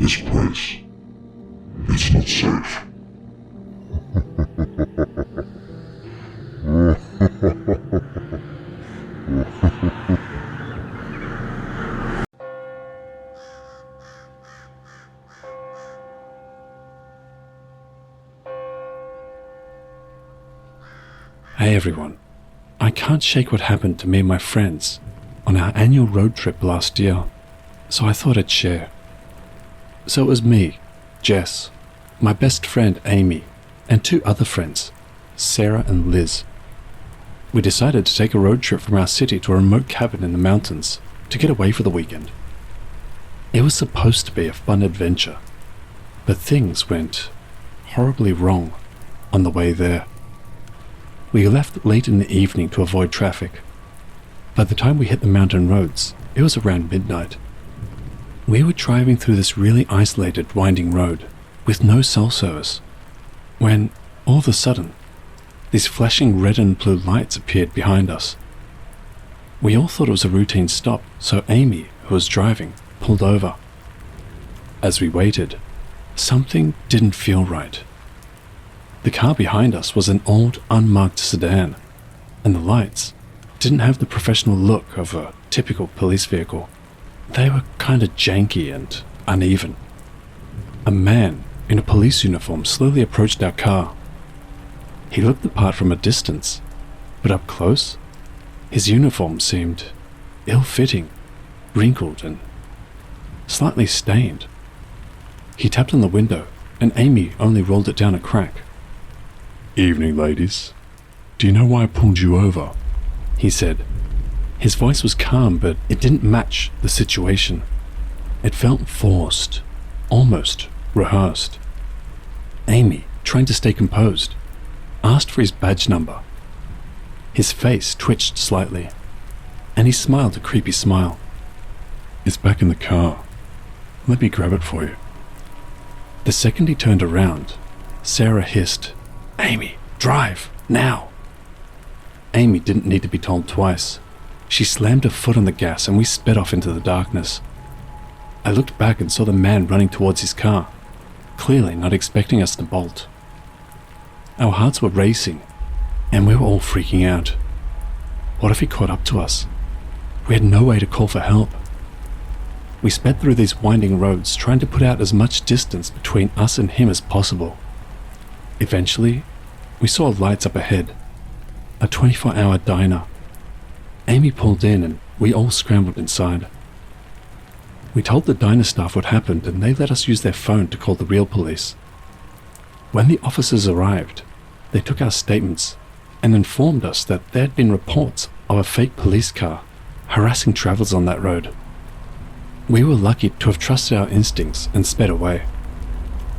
this place. It's not safe. Hey everyone, I can't shake what happened to me and my friends on our annual road trip last year, so I thought I'd share. So it was me, Jess, my best friend Amy, and 2 other friends, Sarah and Liz. We decided to take a road trip from our city to a remote cabin in the mountains to get away for the weekend. It was supposed to be a fun adventure, but things went horribly wrong on the way there. We left late in the evening to avoid traffic. By the time we hit the mountain roads, it was around midnight. We were driving through this really isolated, winding road with no cell service, when, all of a sudden, these flashing red and blue lights appeared behind us. We all thought it was a routine stop, so Amy, who was driving, pulled over. As we waited, something didn't feel right. The car behind us was an old, unmarked sedan, and the lights didn't have the professional look of a typical police vehicle. They were kinda janky and uneven. A man in a police uniform slowly approached our car. He looked the part from a distance, but up close, his uniform seemed ill-fitting, wrinkled, and slightly stained. He tapped on the window, and Amy only rolled it down a crack. "Evening, ladies. Do you know why I pulled you over?" he said. His voice was calm, but it didn't match the situation. It felt forced, almost rehearsed. Amy, trying to stay composed, asked for his badge number. His face twitched slightly, and he smiled a creepy smile. "It's back in the car. Let me grab it for you." The second he turned around, Sarah hissed, "Amy, drive, now!" Amy didn't need to be told twice. She slammed her foot on the gas and we sped off into the darkness. I looked back and saw the man running towards his car, clearly not expecting us to bolt. Our hearts were racing, and we were all freaking out. What if he caught up to us? We had no way to call for help. We sped through these winding roads, trying to put out as much distance between us and him as possible. Eventually, we saw lights up ahead, a 24-hour diner. Amy pulled in and we all scrambled inside. We told the diner staff what happened and they let us use their phone to call the real police. When the officers arrived, they took our statements and informed us that there had been reports of a fake police car harassing travelers on that road. We were lucky to have trusted our instincts and sped away.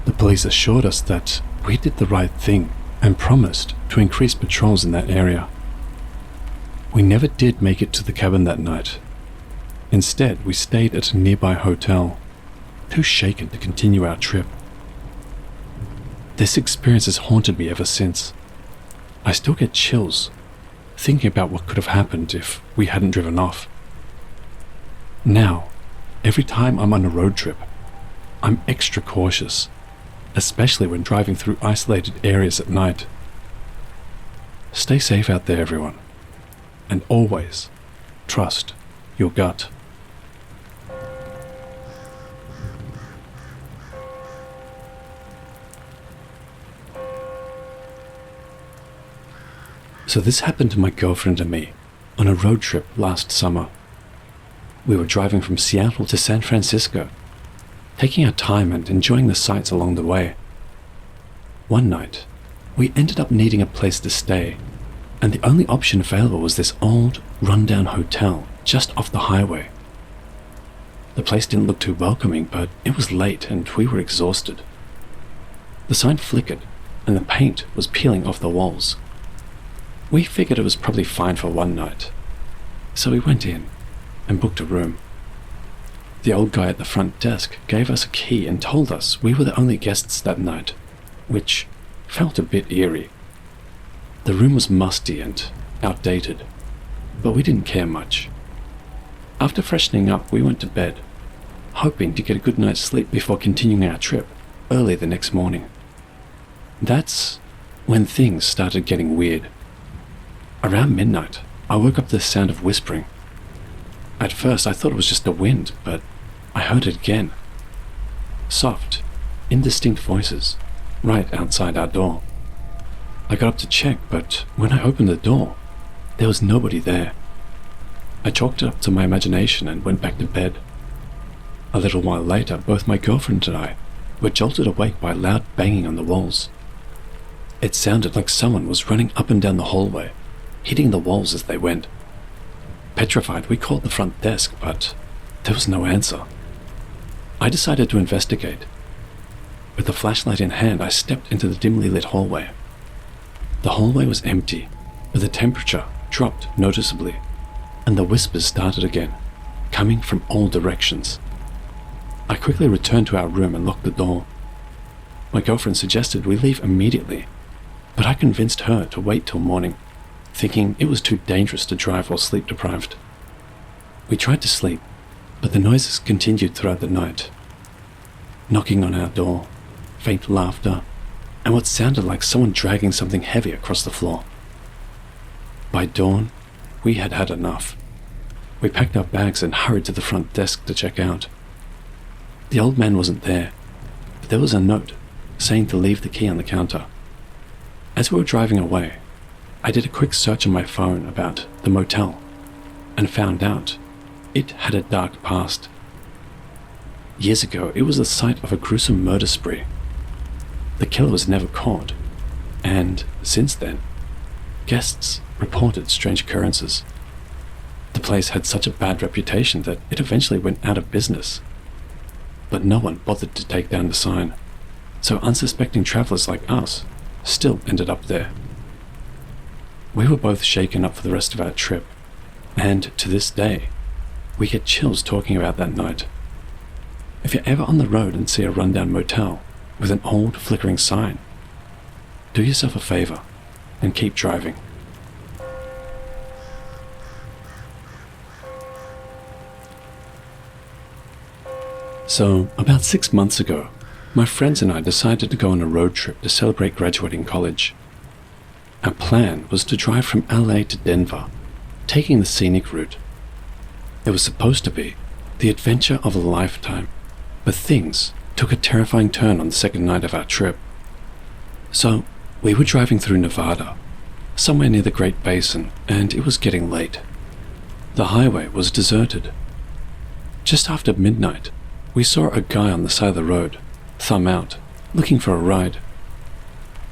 The police assured us that we did the right thing and promised to increase patrols in that area. We never did make it to the cabin that night. Instead, we stayed at a nearby hotel, too shaken to continue our trip. This experience has haunted me ever since. I still get chills thinking about what could have happened if we hadn't driven off. Now, every time I'm on a road trip, I'm extra cautious, especially when driving through isolated areas at night. Stay safe out there, everyone, and always trust your gut. So this happened to my girlfriend and me on a road trip last summer. We were driving from Seattle to San Francisco, taking our time and enjoying the sights along the way. One night, we ended up needing a place to stay, and the only option available was this old, rundown hotel just off the highway. The place didn't look too welcoming, but it was late and we were exhausted. The sign flickered, and the paint was peeling off the walls. We figured it was probably fine for one night, so we went in and booked a room. The old guy at the front desk gave us a key and told us we were the only guests that night, which felt a bit eerie. The room was musty and outdated, but we didn't care much. After freshening up, we went to bed. hoping to get a good night's sleep before continuing our trip early the next morning. That's when things started getting weird. Around midnight, I woke up to the sound of whispering. At first, I thought it was just the wind, but I heard it again. Soft, indistinct voices, right outside our door. I got up to check, but when I opened the door, there was nobody there. I chalked it up to my imagination and went back to bed. A little while later, both my girlfriend and I were jolted awake by loud banging on the walls. It sounded like someone was running up and down the hallway, hitting the walls as they went. Petrified, we called the front desk, but there was no answer. I decided to investigate. With the flashlight in hand, I stepped into the dimly lit hallway. The hallway was empty, but the temperature dropped noticeably, and the whispers started again, coming from all directions. I quickly returned to our room and locked the door. My girlfriend suggested we leave immediately, but I convinced her to wait till morning, thinking it was too dangerous to drive while sleep deprived. We tried to sleep, but the noises continued throughout the night. Knocking on our door, faint laughter, and what sounded like someone dragging something heavy across the floor. By dawn, we had had enough. We packed our bags and hurried to the front desk to check out. The old man wasn't there, but there was a note saying to leave the key on the counter. As we were driving away, I did a quick search on my phone about the motel and found out it had a dark past. Years ago, it was the site of a gruesome murder spree. The killer was never caught, and since then, guests reported strange occurrences. The place had such a bad reputation that it eventually went out of business. But no one bothered to take down the sign, so unsuspecting travelers like us still ended up there. We were both shaken up for the rest of our trip, and to this day, we get chills talking about that night. If you're ever on the road and see a rundown motel with an old flickering sign, do yourself a favor and keep driving. So, about 6 months ago, my friends and I decided to go on a road trip to celebrate graduating college. Our plan was to drive from LA to Denver, taking the scenic route. It was supposed to be the adventure of a lifetime, but things took a terrifying turn on the second night of our trip. So, we were driving through Nevada, somewhere near the Great Basin, and it was getting late. The highway was deserted. Just after midnight, we saw a guy on the side of the road, thumb out, looking for a ride.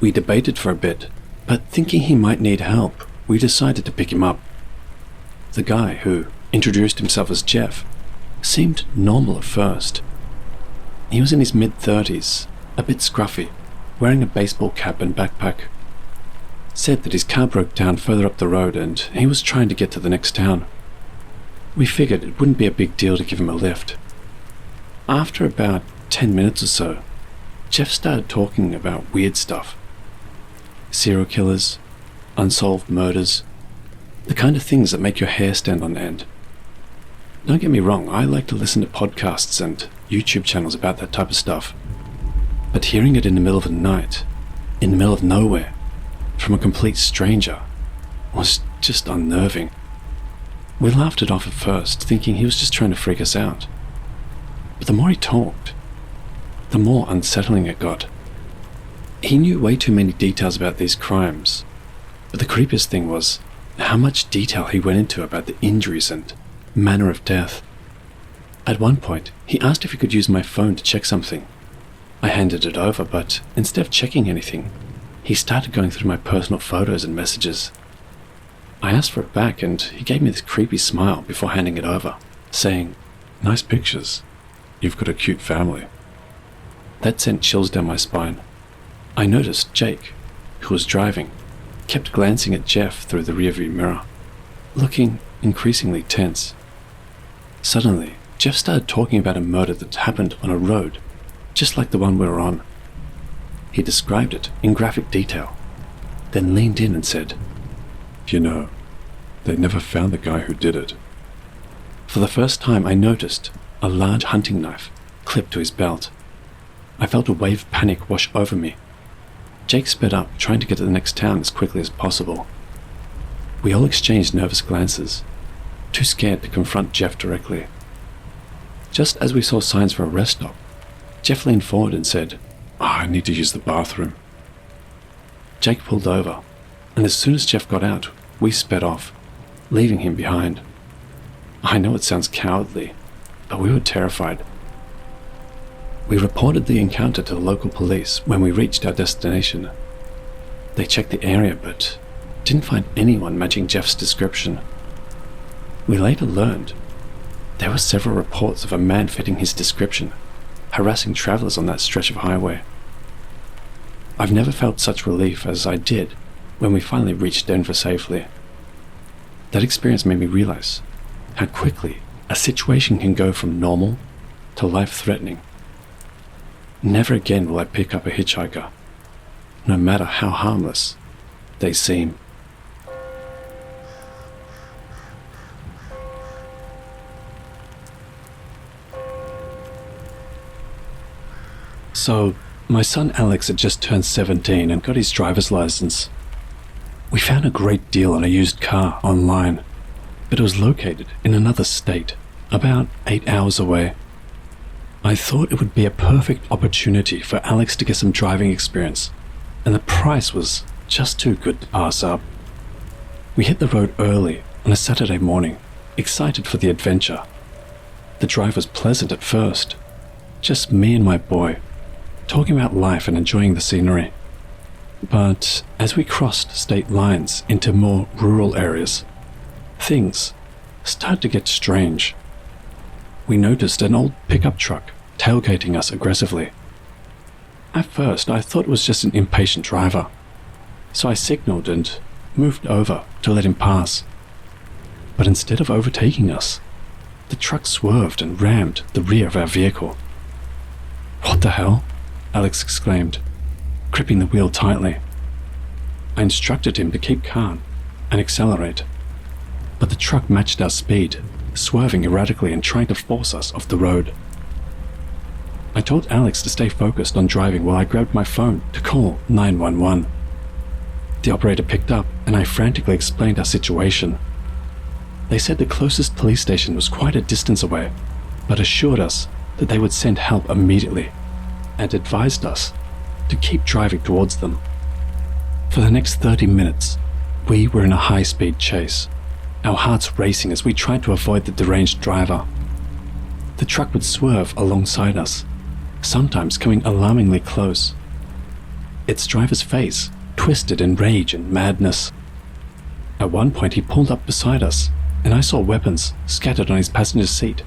We debated for a bit, but thinking he might need help, we decided to pick him up. The guy, who introduced himself as Jeff, seemed normal at first. He was in his mid-30s, a bit scruffy, wearing a baseball cap and backpack. Said that his car broke down further up the road and he was trying to get to the next town. We figured it wouldn't be a big deal to give him a lift. After about 10 minutes or so, Jeff started talking about weird stuff. Serial killers, unsolved murders, the kind of things that make your hair stand on end. Don't get me wrong, I like to listen to podcasts and YouTube channels about that type of stuff. But hearing it in the middle of the night, in the middle of nowhere, from a complete stranger, was just unnerving. We laughed it off at first, thinking he was just trying to freak us out. But the more he talked, the more unsettling it got. He knew way too many details about these crimes, but the creepiest thing was how much detail he went into about the injuries and manner of death. At one point, he asked if he could use my phone to check something. I handed it over, but instead of checking anything, he started going through my personal photos and messages. I asked for it back, and he gave me this creepy smile before handing it over, saying, "Nice pictures. You've got a cute family." That sent chills down my spine. I noticed Jake, who was driving, kept glancing at Jeff through the rearview mirror, looking increasingly tense. Suddenly, Jeff started talking about a murder that happened on a road, just like the one we were on. He described it in graphic detail, then leaned in and said, "You know, they never found the guy who did it." For the first time, I noticed a large hunting knife clipped to his belt. I felt a wave of panic wash over me. Jake sped up, trying to get to the next town as quickly as possible. We all exchanged nervous glances, too scared to confront Jeff directly. Just as we saw signs for a rest stop, Jeff leaned forward and said, I need to use the bathroom. Jake pulled over, and as soon as Jeff got out, we sped off, leaving him behind. I know it sounds cowardly, but we were terrified. We reported the encounter to the local police when we reached our destination. They checked the area but didn't find anyone matching Jeff's description. We later learned there were several reports of a man fitting his description, harassing travelers on that stretch of highway. I've never felt such relief as I did when we finally reached Denver safely. That experience made me realize how quickly a situation can go from normal to life-threatening. Never again will I pick up a hitchhiker, no matter how harmless they seem. So, my son Alex had just turned 17 and got his driver's license. We found a great deal on a used car online, but it was located in another state, about 8 hours away. I thought it would be a perfect opportunity for Alex to get some driving experience, and the price was just too good to pass up. We hit the road early on a Saturday morning, excited for the adventure. The drive was pleasant at first, just me and my boy, talking about life and enjoying the scenery. But as we crossed state lines into more rural areas, things started to get strange. We noticed an old pickup truck tailgating us aggressively. At first, I thought it was just an impatient driver, so I signaled and moved over to let him pass. But instead of overtaking us, the truck swerved and rammed the rear of our vehicle. "What the hell?" Alex exclaimed, gripping the wheel tightly. I instructed him to keep calm and accelerate, but the truck matched our speed, swerving erratically and trying to force us off the road. I told Alex to stay focused on driving while I grabbed my phone to call 911. The operator picked up and I frantically explained our situation. They said the closest police station was quite a distance away, but assured us that they would send help immediately and advised us to keep driving towards them. For the next 30 minutes, we were in a high-speed chase, our hearts racing as we tried to avoid the deranged driver. The truck would swerve alongside us, sometimes coming alarmingly close. Its driver's face twisted in rage and madness. At one point, he pulled up beside us, and I saw weapons scattered on his passenger seat.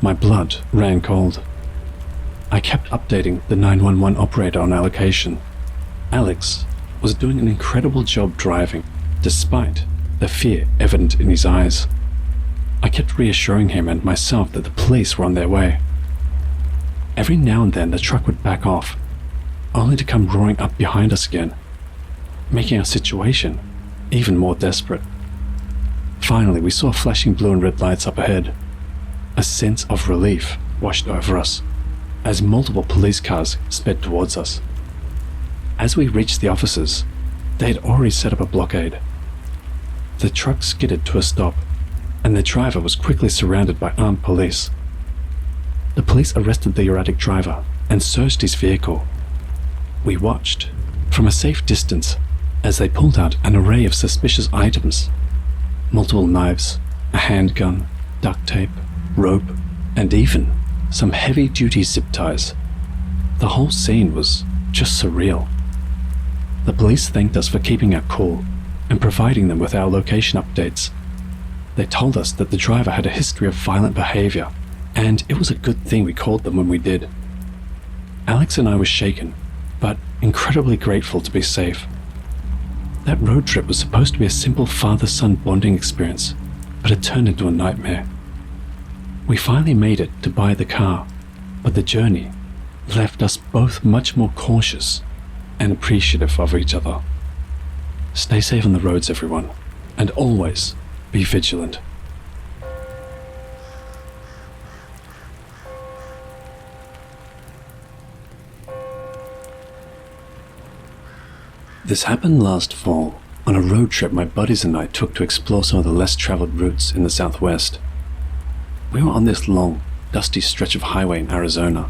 My blood ran cold. I kept updating the 911 operator on our location. Alex was doing an incredible job driving, despite the fear evident in his eyes. I kept reassuring him and myself that the police were on their way. Every now and then the truck would back off, only to come roaring up behind us again, making our situation even more desperate. Finally, we saw flashing blue and red lights up ahead. A sense of relief washed over us as multiple police cars sped towards us. As we reached the officers, they had already set up a blockade. The truck skidded to a stop, and the driver was quickly surrounded by armed police. The police arrested the erratic driver and searched his vehicle. We watched from a safe distance as they pulled out an array of suspicious items: multiple knives, a handgun, duct tape, rope, and even some heavy-duty zip ties. The whole scene was just surreal. The police thanked us for keeping our cool and providing them with our location updates. They told us that the driver had a history of violent behavior, and it was a good thing we called them when we did. Alex and I were shaken, but incredibly grateful to be safe. That road trip was supposed to be a simple father-son bonding experience, but it turned into a nightmare. We finally made it to buy the car, but the journey left us both much more cautious and appreciative of each other. Stay safe on the roads, everyone, and always be vigilant. This happened last fall, on a road trip my buddies and I took to explore some of the less traveled routes in the Southwest. We were on this long, dusty stretch of highway in Arizona,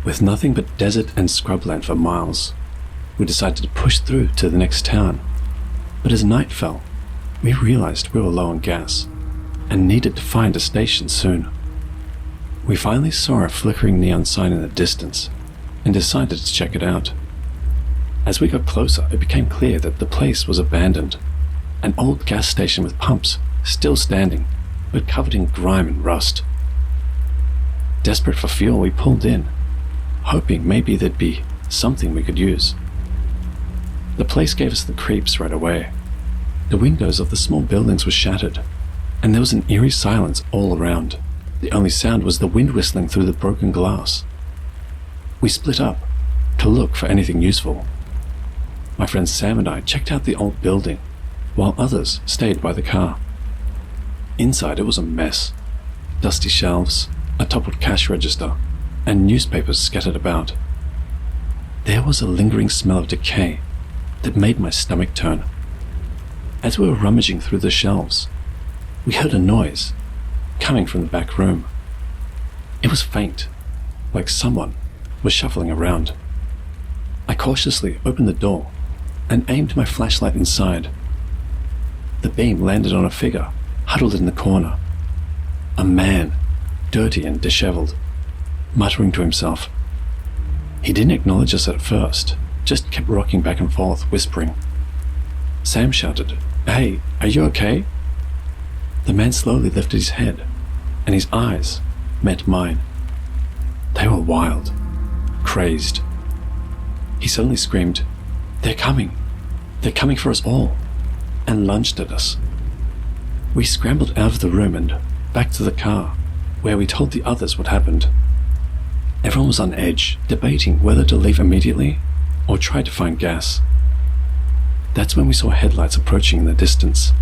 with nothing but desert and scrubland for miles. We decided to push through to the next town, but as night fell, we realized we were low on gas and needed to find a station soon. We finally saw a flickering neon sign in the distance and decided to check it out. As we got closer, it became clear that the place was abandoned, an old gas station with pumps still standing, but covered in grime and rust. Desperate for fuel, we pulled in, hoping maybe there'd be something we could use. The place gave us the creeps right away. The windows of the small buildings were shattered, and there was an eerie silence all around. The only sound was the wind whistling through the broken glass. We split up to look for anything useful. My friend Sam and I checked out the old building, while others stayed by the car. Inside it was a mess. Dusty shelves, a toppled cash register, and newspapers scattered about. There was a lingering smell of decay that made my stomach turn. As we were rummaging through the shelves, we heard a noise coming from the back room. It was faint, like someone was shuffling around. I cautiously opened the door and aimed my flashlight inside. The beam landed on a figure huddled in the corner. A man, dirty and disheveled, muttering to himself. He didn't acknowledge us at first, just kept rocking back and forth, whispering. Sam shouted, "Hey, are you okay?" The man slowly lifted his head, and his eyes met mine. They were wild, crazed. He suddenly screamed, "They're coming! They're coming for us all!" and lunged at us. We scrambled out of the room and back to the car, where we told the others what happened. Everyone was on edge, debating whether to leave immediately or try to find gas. That's when we saw headlights approaching in the distance.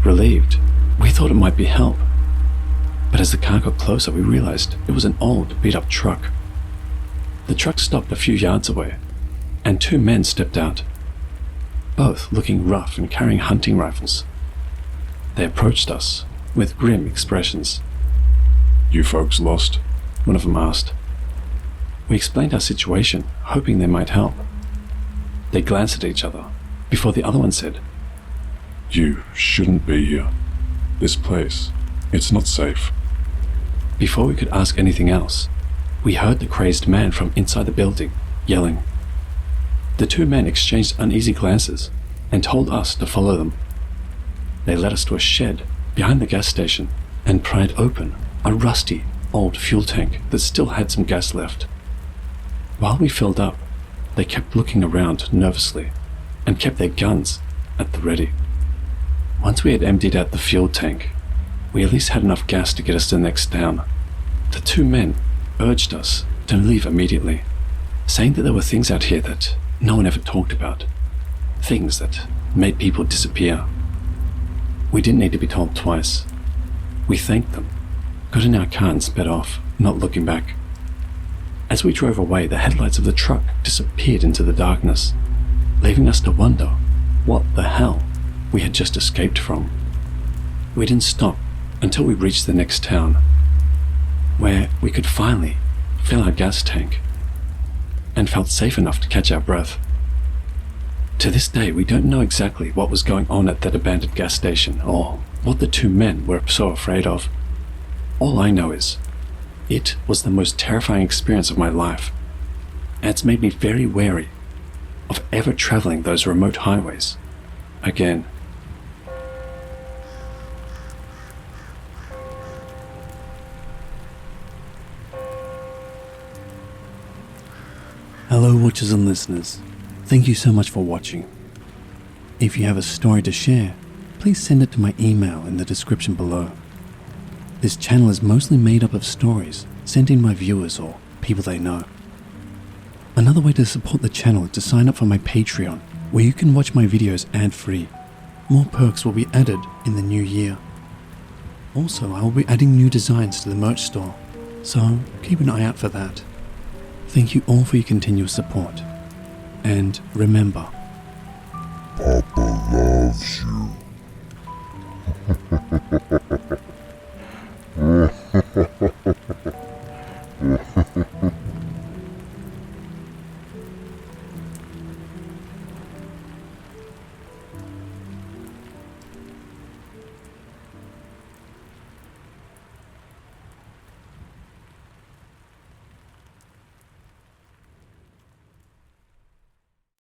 Relieved, we thought it might be help. But as the car got closer, we realized it was an old, beat-up truck. The truck stopped a few yards away, and two men stepped out, both looking rough and carrying hunting rifles. They approached us with grim expressions. You folks lost? One of them asked. We explained our situation, hoping they might help. They glanced at each other before the other one said, You shouldn't be here. This place, it's not safe. Before we could ask anything else, we heard the crazed man from inside the building yelling. The two men exchanged uneasy glances and told us to follow them. They led us to a shed behind the gas station and pried open a rusty, old fuel tank that still had some gas left. While we filled up, they kept looking around nervously and kept their guns at the ready. Once we had emptied out the fuel tank, we at least had enough gas to get us to the next town. The two men urged us to leave immediately, saying that there were things out here that no one ever talked about, things that made people disappear. We didn't need to be told twice. We thanked them, got in our car and sped off, not looking back. As we drove away, the headlights of the truck disappeared into the darkness, leaving us to wonder what the hell we had just escaped from. We didn't stop until we reached the next town, where we could finally fill our gas tank and felt safe enough to catch our breath. To this day, we don't know exactly what was going on at that abandoned gas station or what the two men were so afraid of. All I know is, it was the most terrifying experience of my life, and it's made me very wary of ever traveling those remote highways again. Hello watchers and listeners, thank you so much for watching. If you have a story to share, please send it to my email in the description below. This channel is mostly made up of stories sent in by viewers or people they know. Another way to support the channel is to sign up for my Patreon, where you can watch my videos ad-free. More perks will be added in the new year. Also, I will be adding new designs to the merch store, so keep an eye out for that. Thank you all for your continuous support. And remember,